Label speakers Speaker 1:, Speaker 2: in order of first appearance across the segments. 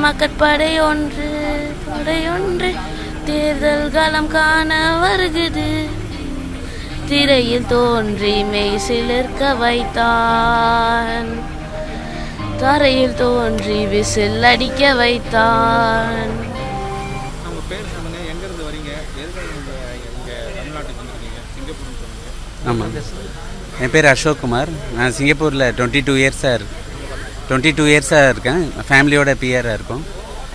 Speaker 1: மக்கட்படை ஒன்று படையொன்று தேர்தல் களம் காண வருகுது. திரையில் தோன்றி மெய் சிலிர்க்க வைத்தான், தரையில் தோன்றி விசில் அடிக்க வைத்தான்.
Speaker 2: ஆமாம், என் பேர் அசோக் குமார். நான் சிங்கப்பூரில் 22 இயர்ஸாக இருக்கேன். ஃபேமிலியோட பிஆராக இருக்கும்.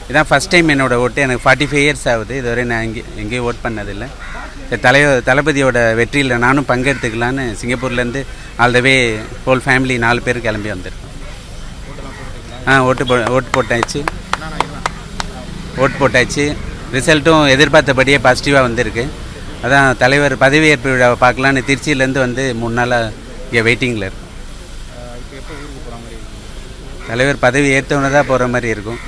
Speaker 2: இதான் ஃபஸ்ட் டைம் என்னோடய ஓட்டு. எனக்கு 45 இயர்ஸ் ஆகுது. இதுவரை நான் எங்கேயும் ஓட் பண்ணதில்லை. தளபதியோட வெற்றியில் நானும் பங்கெடுத்துக்கலான்னு சிங்கப்பூர்லேருந்து all the way whole family 4 பேர் கிளம்பி வந்திருக்கோம். ஓட்டு போட்டாச்சு. ரிசல்ட்டும் எதிர்பார்த்தபடியே பாசிட்டிவாக வந்திருக்கு. அதான் தலைவர் பதவியேற்பு விழாவை பார்க்கலான்னு திருச்சியிலேருந்து வந்து 3 நாளாக இங்கே வெயிட்டிங்கில் இருக்கும். தலைவர் பதவி ஏற்றவனை தான் போகிற மாதிரி இருக்கும்.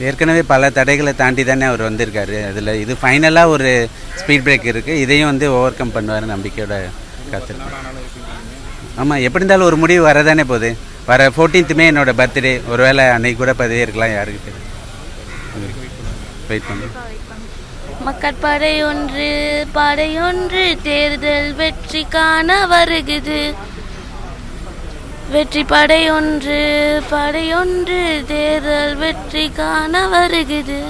Speaker 2: ஏற்கனவே பல தடைகளை தாண்டி தானே அவர் வந்திருக்காரு. அதில் இது ஃபைனலாக ஒரு ஸ்பீட் பிரேக் இருக்குது. இதையும் வந்து ஓவர் கம் பண்ணுவார் நம்பிக்கையோட காத்திருக்கேன். ஆமாம், எப்படி இருந்தாலும் ஒரு முடிவு வரதானே போகுது. வர 14th மே என்னோட பர்த்டே. ஒருவேளை அன்னைக்கு கூட பதவி இருக்கலாம், யாருக்கு தெரியும். வெயிட் பண்ணு.
Speaker 1: மக்கட்படை ஒன்று படையொன்று தேர்தல் வெற்றி காண வருகுது. வெற்றி படையொன்று படையொன்று தேர்தல் வெற்றி காண வருகுது.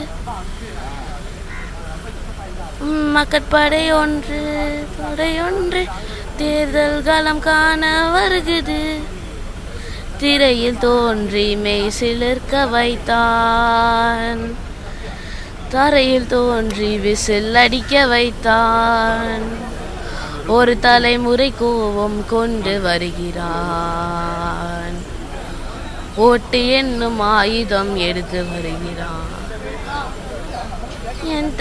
Speaker 1: மக்கட்படை ஒன்று படையொன்று தேர்தல் களம் காண வருகுது. திரையில் தோன்றி மெய் சிலிர்க்க வைத்தான், தரையில் தோன்றி விசில் அடிக்க வைத்தான். ஒரு தலைமுறை கோபம் கொண்டு வருகிறான், ஓட்டு என்னும் ஆயுதம் எடுத்து வருகிறான். என்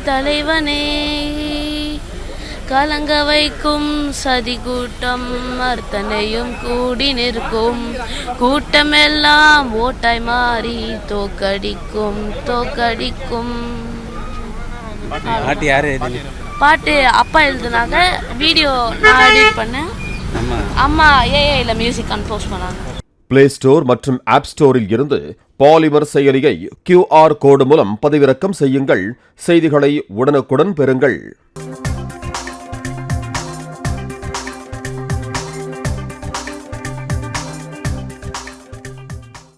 Speaker 1: தலைவனை கலங்க வைக்கும் சதி கூட்டம் அர்த்தனையும் கூடி நிற்கும். கூட்டமெல்லாம் ஓட்டாய் மாறி தோக்கடிக்கும். பாட்டு அப்பா எழுதுனாங்க, வீடியோ நான் எடிட் பண்ணேன். அம்மா ஏஐல மியூசிக் கம்போஸ் பண்ணாங்க.
Speaker 3: பிளே ஸ்டோர் மற்றும் ஆப் ஸ்டோரில் இருந்து பாலிமர் செயலியை QR கோடு மூலம் பதிவிறக்கம் செய்யுங்கள். செய்திகளை உடனுக்குடன் பெறுங்கள்.